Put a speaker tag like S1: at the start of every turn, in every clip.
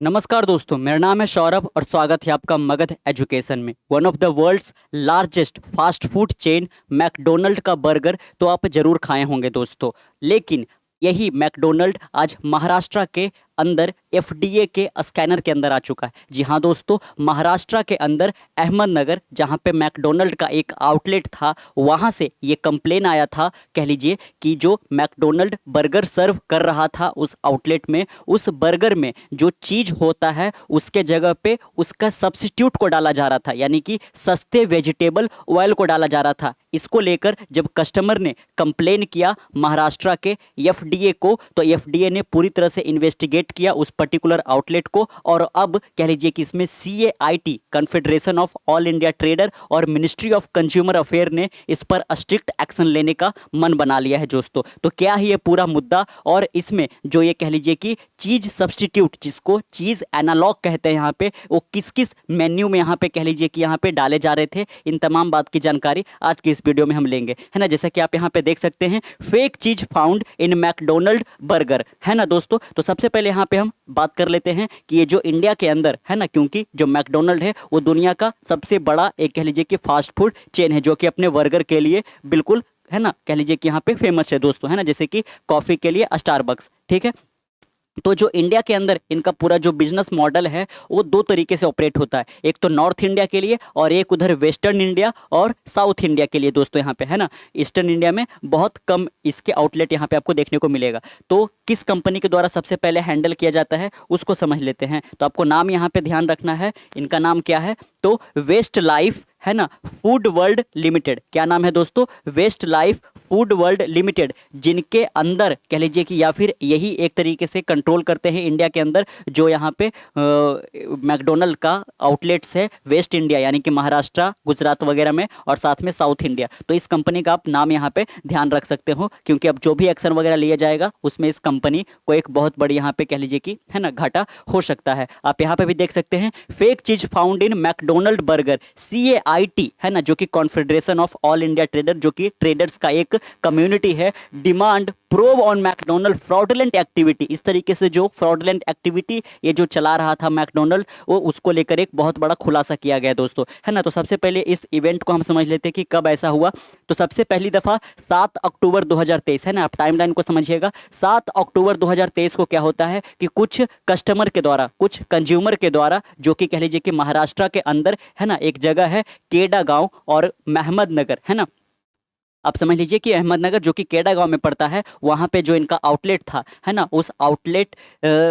S1: नमस्कार दोस्तों, मेरा नाम है सौरभ और स्वागत है आपका मगध एजुकेशन में। One of the world's largest fast food chain McDonald का बर्गर तो आप जरूर खाए होंगे दोस्तों। लेकिन यही मैकडोनल्ड आज महाराष्ट्र के अंदर एफडीए के स्कैनर के अंदर आ चुका है। जी हाँ दोस्तों, महाराष्ट्र के अंदर अहमदनगर जहाँ पे मैकडोनल्ड का एक आउटलेट था, वहाँ से ये कंप्लेन आया था, कह लीजिए कि जो मैकडोनल्ड बर्गर सर्व कर रहा था उस आउटलेट में, उस बर्गर में जो चीज़ होता है उसके जगह पे उसका सब्स्टिट्यूट को डाला जा रहा था, यानी कि सस्ते वेजिटेबल ऑयल को डाला जा रहा था। इसको लेकर जब कस्टमर ने कंप्लेन किया महाराष्ट्र के एफडीए को, तो एफडीए ने पूरी तरह से इन्वेस्टिगेट किया उस पर्टिकुलर आउटलेट को, और अब कह लीजिए कि इसमें CAIT confederation of all India trader और मिनिस्ट्री ऑफ कंज्यूमर अफेयर ने इस पर स्ट्रिक्ट एक्शन लेने का मन बना लिया है दोस्तों। तो क्या है ये पूरा मुद्दा, और इसमें जो ये कह लीजिए कि चीज सब्स्टिट्यूट, जिसको चीज एनालॉग कहते हैं यहाँ पे, वो किस किस मेन्यू में यहाँ पे कह लीजिए कि यहाँ पे डाले जा रहे थे, इन तमाम बात की जानकारी आज की इस वीडियो में हम लेंगे, है ना। जैसा कि आप यहाँ पे देख सकते हैं, फेक चीज फाउंड इन मैकडोनल्ड बर्गर, है ना दोस्तों। तो सबसे पहले यहाँ पे हम बात कर लेते हैं कि ये जो इंडिया के अंदर है ना, क्योंकि जो मैकडोनल्ड है वो दुनिया का सबसे बड़ा एक कह लीजिए कि फास्ट फूड चेन है, जो कि अपने बर्गर के लिए बिल्कुल है ना कह लीजिए कि यहाँ पे फेमस है दोस्तों, है ना। जैसे कि कॉफी के लिए स्टारबक्स, ठीक है। तो जो इंडिया के अंदर इनका पूरा जो बिजनेस मॉडल है वो दो तरीके से ऑपरेट होता है, एक तो नॉर्थ इंडिया के लिए और एक उधर वेस्टर्न इंडिया और साउथ इंडिया के लिए दोस्तों यहाँ पे, है ना। ईस्टर्न इंडिया में बहुत कम इसके आउटलेट यहाँ पे आपको देखने को मिलेगा। तो किस कंपनी के द्वारा सबसे पहले हैंडल किया जाता है उसको समझ लेते हैं। तो आपको नाम यहाँ पे ध्यान रखना है, इनका नाम क्या है, तो वेस्ट लाइफ, है ना, फूड वर्ल्ड लिमिटेड। क्या नाम है दोस्तों, west life food world limited, जिनके अंदर कह लीजिए कि या फिर यही एक तरीके से कंट्रोल करते हैं इंडिया के अंदर जो यहाँ पे मैकडोनल्ड का आउटलेट्स है वेस्ट इंडिया, यानी कि महाराष्ट्र, गुजरात वगैरह में, और साथ में साउथ इंडिया। तो इस कंपनी का आप नाम यहाँ पे ध्यान रख सकते हो, क्योंकि अब जो भी एक्शन वगैरह लिया जाएगा उसमें इस कंपनी को एक बहुत बड़ी यहाँ पे कह लीजिए कि है ना घाटा हो सकता है। आप यहाँ पे भी देख सकते हैं, फेक चीज found in McDonald burger, CAIT, है ना, जो कि confederation of all India trader, जो कि ट्रेडर्स का एक कम्युनिटी है, demand probe on McDonald fraudulent activity. इस तरीके से जो फ्रॉडुलेंट एक्टिविटी ये जो चला रहा था मैकडोनल्ड, वो उसको लेकर एक बहुत बड़ा खुलासा किया गया दोस्तों, है ना। तो सबसे पहले इस इवेंट को हम समझ लेते हैं कि कब ऐसा हुआ। तो सबसे पहली दफा 7 अक्टूबर 2023, है ना, आप टाइमलाइन को समझिएगा। 7 अक्टूबर 2023 को क्या होता है कि कुछ कस्टमर के द्वारा, कुछ कंज्यूमर के द्वारा, जो कि कह लीजिए कि महाराष्ट्र के अंदर है ना एक जगह है केडा गांव और महमदनगर, है ना। आप समझ लीजिए कि अहमदनगर जो कि केडा गांव में पड़ता है, वहाँ पे जो इनका आउटलेट था, है ना, उस आउटलेट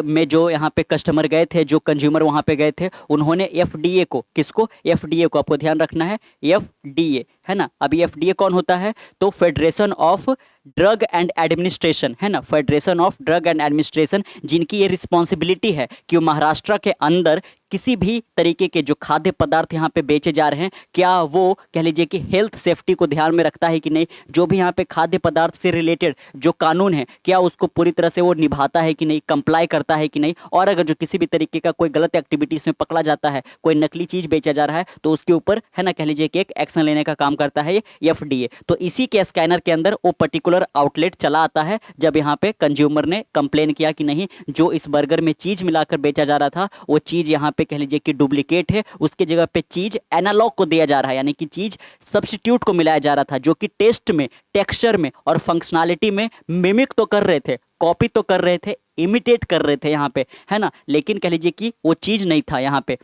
S1: में जो यहाँ पे कस्टमर गए थे, जो कंज्यूमर वहाँ पे गए थे, उन्होंने एफडीए को, किसको, एफडीए को, आपको ध्यान रखना है, एफडीए, है ना। अभी एफडीए कौन होता है, तो federation of drug and administration, है ना, federation of drug and administration, जिनकी ये रिस्पॉन्सिबिलिटी है कि वो महाराष्ट्र के अंदर किसी भी तरीके के जो खाद्य पदार्थ यहाँ पे बेचे जा रहे हैं, क्या वो कह लीजिए कि हेल्थ सेफ्टी को ध्यान में रखता है कि नहीं, जो भी यहाँ पे खाद्य पदार्थ से रिलेटेड जो कानून है, क्या उसको पूरी तरह से वो निभाता है कि नहीं, कंप्लाई करता है कि नहीं। और अगर जो किसी भी तरीके का कोई गलत एक्टिविटी इसमें पकड़ा जाता है, कोई नकली चीज बेचा जा रहा है, तो उसके ऊपर है ना कह लीजिए कि एक एक्शन लेने का काम करता है ये एफडीए। तो इसी के स्कैनर के अंदर वो पर्टिकुलर आउटलेट चला आता है, जब यहाँ पे कंज्यूमर ने कंप्लेन किया कि नहीं, जो इस बर्गर में चीज मिलाकर बेचा जा रहा था वो चीज यहाँ पे कह लीजिए कि डुप्लीकेट है, उसके जगह पे चीज एनालॉग को दिया जा रहा है, यानी कि चीज सब्स्टिट्यूट को मिलाया जा रहा था, जो कि टेस्ट में, टेक्सचर में और फंक्शनैलिटी में मिमिक तो कर रहे थे, कॉपी तो कर रहे थे, इमिटेट कर रहे थे यहाँ पे, है ना, लेकिन कह लीजिए कि वो चीज नहीं था यहाँ पे,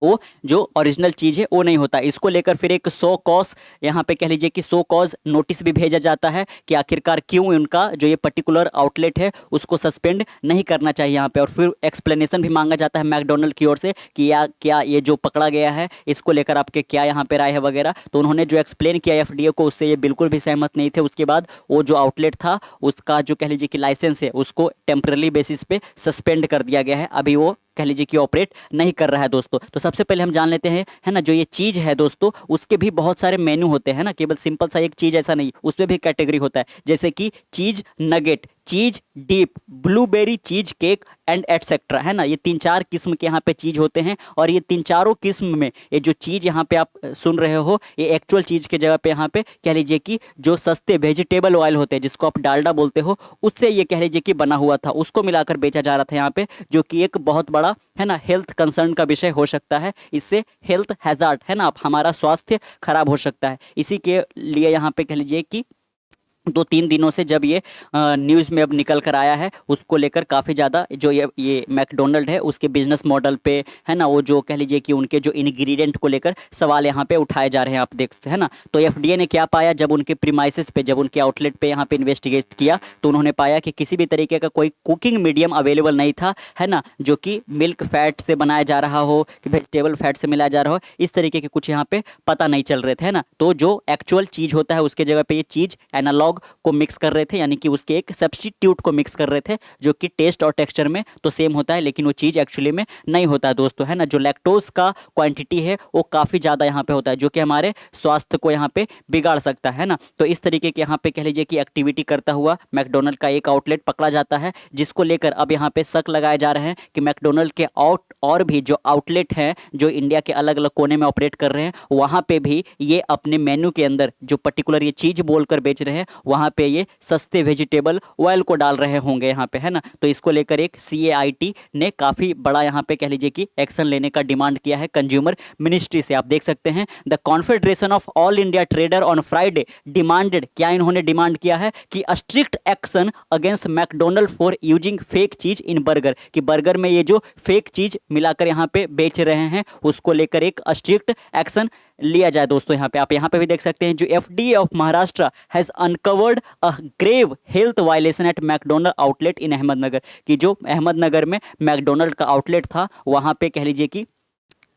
S1: वो जो ओरिजिनल चीज़ है वो नहीं होता। इसको लेकर फिर एक 100 कॉज यहाँ पे कह लीजिए कि 100 कॉज नोटिस भी भेजा जाता है कि आखिरकार क्यों उनका जो ये पर्टिकुलर आउटलेट है उसको सस्पेंड नहीं करना चाहिए यहाँ पे। और फिर एक्सप्लेनेशन भी मांगा जाता है मैकडोनल्ड की ओर से कि या क्या ये जो पकड़ा गया है इसको लेकर आपके क्या यहाँ पे राय है वगैरह। तो उन्होंने जो एक्सप्लेन किया एफडीए को, उससे ये बिल्कुल भी सहमत नहीं थे। उसके बाद वो जो आउटलेट था उसका जो कह लीजिए कि लाइसेंस है उसको टेम्पररी बेसिस पे सस्पेंड कर दिया गया है, अभी वो कह लीजिए कि ऑपरेट नहीं कर रहा है दोस्तों। तो सबसे पहले हम जान लेते हैं, है ना, जो ये चीज़ है दोस्तों उसके भी बहुत सारे मेनू होते हैं ना, केवल सिंपल सा एक चीज़ ऐसा नहीं, उसमें भी कैटेगरी होता है, जैसे कि चीज़ नगेट, चीज deep, blueberry cheese cake and etcetera, है ना। ये 3-4 किस्म के यहाँ पे चीज होते हैं और ये 3 चारों किस्म में ये जो चीज यहाँ पे आप सुन रहे हो ये एक्चुअल चीज के जगह पे यहाँ पे कह लीजिए कि जो सस्ते वेजिटेबल ऑयल होते हैं जिसको आप डालडा बोलते हो, उससे ये कह लीजिए कि बना हुआ था, उसको मिलाकर बेचा जा रहा था यहाँ पे, जो कि एक बहुत बड़ा, है ना, हेल्थ कंसर्न का विषय हो सकता है। इससे हेल्थ हैजार्ड, है ना, आप हमारा स्वास्थ्य खराब हो सकता है। इसी के लिए यहाँ पे कह लीजिए कि 2-3 दिनों से जब ये न्यूज़ में अब निकल कर आया है, उसको लेकर काफ़ी ज़्यादा जो ये मैकडोनल्ड है उसके बिजनेस मॉडल पे, है ना, वो जो कह लीजिए कि उनके जो इंग्रेडिएंट को लेकर सवाल यहाँ पे उठाए जा रहे हैं, आप देख सकते हैं ना। तो एफडीए ने क्या पाया, जब उनके प्रीमाइसेस पे, जब उनके आउटलेट पे यहाँ पे इन्वेस्टिगेट किया तो उन्होंने पाया कि किसी भी तरीके का कोई कुकिंग मीडियम अवेलेबल नहीं था, है ना, जो कि मिल्क फैट से बनाया जा रहा हो कि वेजिटेबल फैट से मिलाया जा रहा हो, इस तरीके के कुछ यहाँ पे पता नहीं चल रहे थे, है ना। तो जो एक्चुअल चीज़ होता है उसके जगह पे ये चीज़ एनालॉग को मिक्स कर रहे थे, यानी कि उसके एक सब्स्टिट्यूट को मिक्स कर रहे थे जो कि टेस्ट और टेक्सचर में तो सेम होता है लेकिन वो चीज़ एक्चुअली में नहीं होता है दोस्तों, है ना। जो लैक्टोज का क्वांटिटी है वो काफ़ी ज़्यादा यहाँ पे होता है जो कि हमारे स्वास्थ्य को यहाँ पे बिगाड़ सकता है ना। तो इस तरीके के यहाँ पे कह लीजिए कि एक्टिविटी करता हुआ मैकडोनल्ड का एक आउटलेट पकड़ा जाता है, जिसको लेकर अब यहाँ पे शक लगाए जा रहे हैं कि मैकडोनल्ड के और भी जो आउटलेट हैं जो इंडिया के अलग अलग कोने में ऑपरेट कर रहे हैं, वहाँ पे भी ये अपने मेन्यू के अंदर जो पर्टिकुलर ये चीज़ बोलकर बेच रहे हैं वहाँ पे ये सस्ते वेजिटेबल ऑयल को डाल रहे होंगे यहाँ पे, है ना। तो इसको लेकर एक CAIT ने काफ़ी बड़ा यहाँ पे कह लीजिए कि एक्शन लेने का डिमांड किया है कंज्यूमर मिनिस्ट्री से। आप देख सकते हैं the confederation of all India trader on Friday demanded, क्या इन्होंने डिमांड किया है कि strict action against McDonald for using fake चीज इन बर्गर, कि बर्गर में ये जो फेक चीज मिलाकर यहाँ पे बेच रहे हैं उसको लेकर एक स्ट्रिक्ट एक्शन लिया जाए। दोस्तों यहाँ पे आप यहाँ पे भी देख सकते हैं जो FDA of Maharashtra has uncovered a grave health violation at McDonald outlet in Ahmednagar, कि जो अहमदनगर में मैकडोनल्ड का आउटलेट था वहाँ पे कह लीजिए कि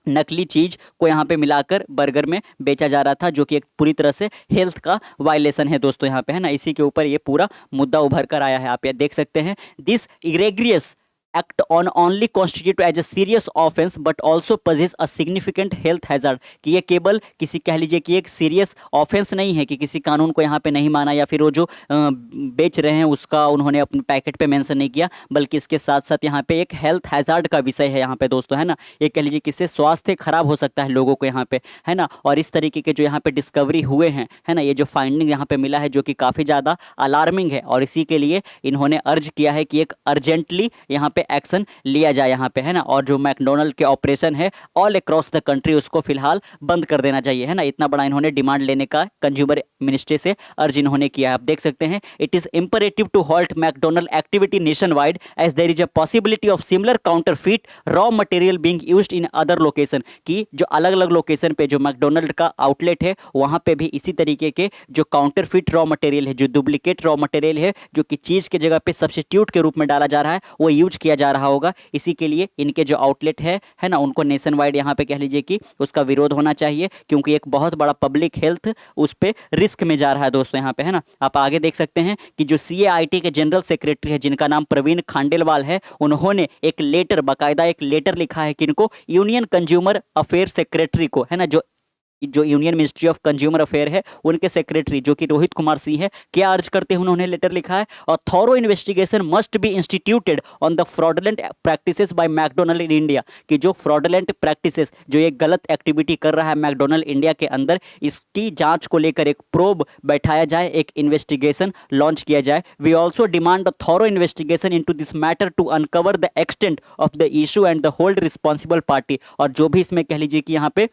S1: नकली चीज़ को यहाँ पे मिलाकर बर्गर में बेचा जा रहा था, जो कि एक पूरी तरह से हेल्थ का वायलेशन है दोस्तों यहाँ पे, है ना। इसी के ऊपर ये पूरा मुद्दा उभर कर आया है। आप ये देख सकते हैं this egregious act on only constitute as a serious offence but also poses a significant health hazard, कि ये केवल किसी कह लीजिए कि एक सीरियस ऑफेंस नहीं है कि किसी कानून को यहाँ पे नहीं माना या फिर वो जो बेच रहे हैं उसका उन्होंने अपने पैकेट पे मेंशन नहीं किया, बल्कि इसके साथ साथ यहाँ पे एक हेल्थ हैजार्ड का विषय है यहाँ पे दोस्तों, है ना। ये कह लीजिए किससे स्वास्थ्य खराब हो सकता है लोगों को यहाँ पे, है ना। और इस तरीके के जो यहाँ पे डिस्कवरी हुए हैं, है ना, ये जो फाइंडिंग यहाँ पे मिला है जो कि काफ़ी ज़्यादा अलार्मिंग है, और इसी के लिए इन्होंने अर्ज किया है कि एक अर्जेंटली यहाँ पे एक्शन लिया जाए यहाँ पे, है ना। और जो मैकडोनल्ड के ऑपरेशन है ऑल अक्रॉस द कंट्री उसको फिलहाल बंद कर देना चाहिए, है ना। इतना बड़ा इन्होंने डिमांड लेने का कंज्यूमर मिनिस्ट्री से अर्ज इन्होंने किया है। आप देख सकते हैं it is imperative to halt McDonald activity nationwide as there is a possibility of similar counterfeit raw material being used in other location, कि जो अलग अलग लोकेशन पे जो मैकडोनल्ड का आउटलेट है वहाँ पे भी इसी तरीके के जो काउंटरफीट रॉ मटेरियल है, जो डुप्लीकेट रॉ मटेरियल है जो कि चीज़ की जगह पे सब्स्टिट्यूट के रूप में डाला जा रहा है, वो यूज किया जा रहा होगा। इसी के लिए इनके जो आउटलेट है ना, उनको नेशन वाइड यहाँ पे कह लीजिए कि उसका विरोध होना चाहिए, क्योंकि एक बहुत बड़ा पब्लिक हेल्थ उस पे रिस्क में जा रहा है दोस्तों यहाँ पे, है ना। आप आगे देख सकते हैं कि जो CAIT के जनरल सेक्रेटरी है जिनका नाम प्रवीण खांडेलवाल है, उन्होंने एक लेटर, बाकायदा एक लेटर लिखा है किनको, यूनियन कंज्यूमर अफेयर सेक्रेटरी को, है ना, जो union ministry of consumer affair है उनके सेक्रेटरी जो कि रोहित कुमार सिंह है। क्या अर्ज करते हैं उन्होंने लेटर लिखा है, और thorough investigation must be instituted on the fraudulent practices by McDonald in India, कि जो फ्रॉडलेंट प्रैक्टिसेस, जो ये गलत एक्टिविटी कर रहा है मैकडोनल्ड इंडिया के अंदर, इसकी जांच को लेकर एक प्रोब बैठाया जाए, एक इन्वेस्टिगेशन लॉन्च किया जाए। We also demand a thorough investigation into this matter to uncover the extent of the issue and the hold responsible party, और जो भी इसमें कह लीजिए कि यहाँ पे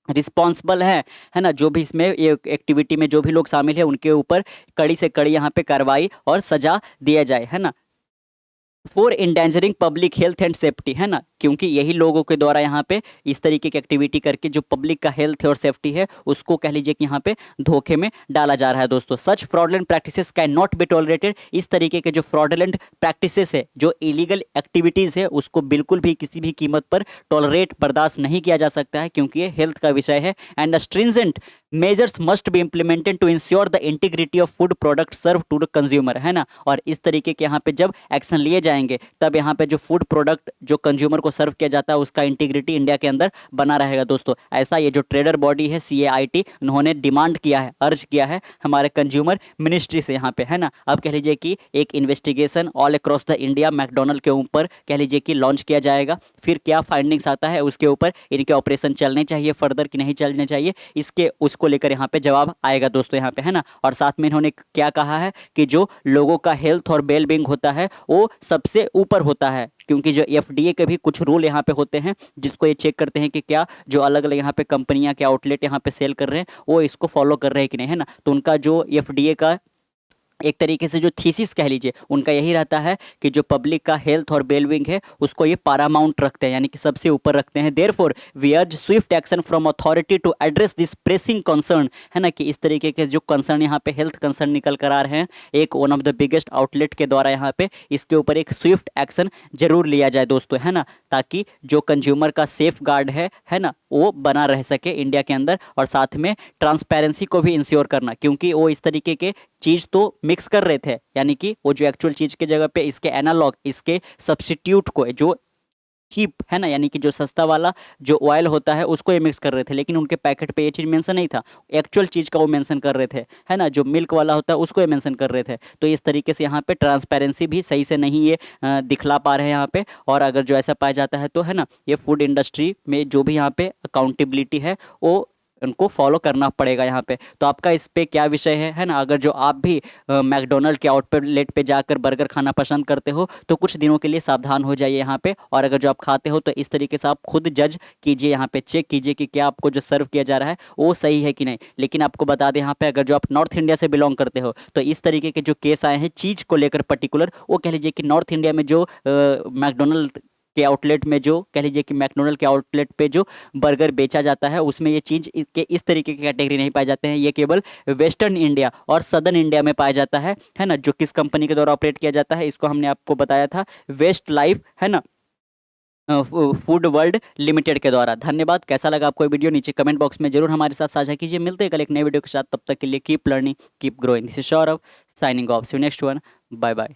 S1: रिस्पॉन्सिबल है ना, जो भी इसमें ये एक्टिविटी में जो भी लोग शामिल है उनके ऊपर कड़ी से कड़ी यहाँ पे कार्रवाई और सजा दिया जाए, है ना। For endangering public health and safety, है ना, क्योंकि यही लोगों के द्वारा यहाँ पे इस तरीके की एक्टिविटी करके जो पब्लिक का हेल्थ और सेफ्टी है उसको कह लीजिए कि यहाँ पे धोखे में डाला जा रहा है दोस्तों। Such fraudulent practices can not be tolerated, इस तरीके के जो फ्रॉडलेंट प्रैक्टिसेस है, जो इलीगल एक्टिविटीज़ है, उसको बिल्कुल भी किसी भी कीमत पर टॉलरेट, बर्दाश्त नहीं किया जा सकता है, क्योंकि ये हेल्थ का विषय है। And stringent measures must be implemented to ensure the integrity of food product serve to the consumer, है ना। और इस तरीके के यहाँ पे जब एक्शन लिए जाएंगे तब यहाँ पे जो फूड प्रोडक्ट जो कंज्यूमर को सर्व किया जाता है उसका इंटीग्रिटी इंडिया के अंदर बना रहेगा दोस्तों। ऐसा ये जो ट्रेडर बॉडी है CAIT, उन्होंने डिमांड किया है, अर्ज किया है हमारे कंज्यूमर मिनिस्ट्री से यहाँ पे, है ना। अब कह लीजिए कि एक investigation all across the India McDonald के ऊपर कह लीजिए कि लॉन्च किया जाएगा। फिर क्या फाइंडिंग्स आता है उसके ऊपर, इनके ऑपरेशन चलने चाहिए फर्दर कि नहीं चलने चाहिए, इसके उसको लेकर यहाँ पे जवाब आएगा दोस्तों यहाँ पे, है ना। और साथ में इन्होंने क्या कहा है कि जो लोगों का हेल्थ और वेल बींग होता है वो सबसे ऊपर होता है, क्योंकि जो FDA के भी कुछ रूल यहाँ पे होते हैं जिसको ये चेक करते हैं कि क्या जो अलग अलग यहाँ पे कंपनियां क्या आउटलेट यहाँ पे सेल कर रहे हैं वो इसको फॉलो कर रहे हैं कि नहीं, है ना। तो उनका जो FDA का एक तरीके से जो थीसिस कह लीजिए उनका यही रहता है कि जो पब्लिक का हेल्थ और वेलबींग है उसको ये पारामाउंट रखते हैं, यानी कि सबसे ऊपर रखते हैं। Therefore we urge swift action from authority to address this pressing concern, है ना, कि इस तरीके के जो कंसर्न यहाँ पे हेल्थ कंसर्न निकल कर आ रहे हैं एक one of the biggest outlet के द्वारा यहाँ पे, इसके ऊपर एक स्विफ्ट एक्शन जरूर लिया जाए दोस्तों, है ना, ताकि जो कंज्यूमर का सेफ गार्ड है ना, वो बना रह सके इंडिया के अंदर। और साथ में ट्रांसपेरेंसी को भी इंश्योर करना, क्योंकि वो इस तरीके के चीज़ तो मिक्स कर रहे थे, यानी कि वो जो एक्चुअल चीज़ के जगह पे इसके एनालॉग, इसके सब्स्टिट्यूट को जो चीप है ना, यानी कि जो सस्ता वाला जो ऑयल होता है उसको ये मिक्स कर रहे थे, लेकिन उनके पैकेट पे ये चीज़ मेंशन नहीं था, एक्चुअल चीज़ का वो मेंशन कर रहे थे, है ना। जो मिल्क वाला होता है उसको ये मेंशन कर रहे थे। तो इस तरीके से यहाँ पे ट्रांसपेरेंसी भी सही से नहीं ये दिखला पा रहे हैं यहाँ पे। और अगर जो ऐसा पाया जाता है तो, है ना, ये फूड इंडस्ट्री में जो भी यहाँ पे अकाउंटेबिलिटी है वो उनको फॉलो करना पड़ेगा यहाँ पे। तो आपका इस पे क्या विषय है ना। अगर जो आप भी मैकडोनल्ड के आउटलेट पे जाकर बर्गर खाना पसंद करते हो तो कुछ दिनों के लिए सावधान हो जाइए यहाँ पे। और अगर जो आप खाते हो तो इस तरीके से आप खुद जज कीजिए, यहाँ पे चेक कीजिए कि क्या आपको जो सर्व किया जा रहा है वो सही है कि नहीं। लेकिन आपको बता दें यहाँ पे, अगर जो आप नॉर्थ इंडिया से बिलोंग करते हो तो इस तरीके के जो केस आए हैं चीज़ को लेकर पर्टिकुलर, वो कह लीजिए कि नॉर्थ इंडिया में जो मैकडोनल्ड के आउटलेट में जो कह लीजिए कि मैकडोनल्ड के आउटलेट पे जो बर्गर बेचा जाता है उसमें ये चीज़ के इस तरीके की कैटेगरी नहीं पाए जाते हैं। ये केवल वेस्टर्न इंडिया और सदर्न इंडिया में पाया जाता है ना। जो किस कंपनी के द्वारा ऑपरेट किया जाता है इसको हमने आपको बताया था, वेस्ट लाइफ, है ना, फूड वर्ल्ड लिमिटेड के द्वारा। धन्यवाद। कैसा लगा आपको वीडियो नीचे कमेंट बॉक्स में जरूर हमारे साथ साझा कीजिए। मिलते हैं कल एक नए वीडियो के साथ, तब तक के लिए keep learning keep growing. This is Saurabh signing off. See you next one. Bye bye.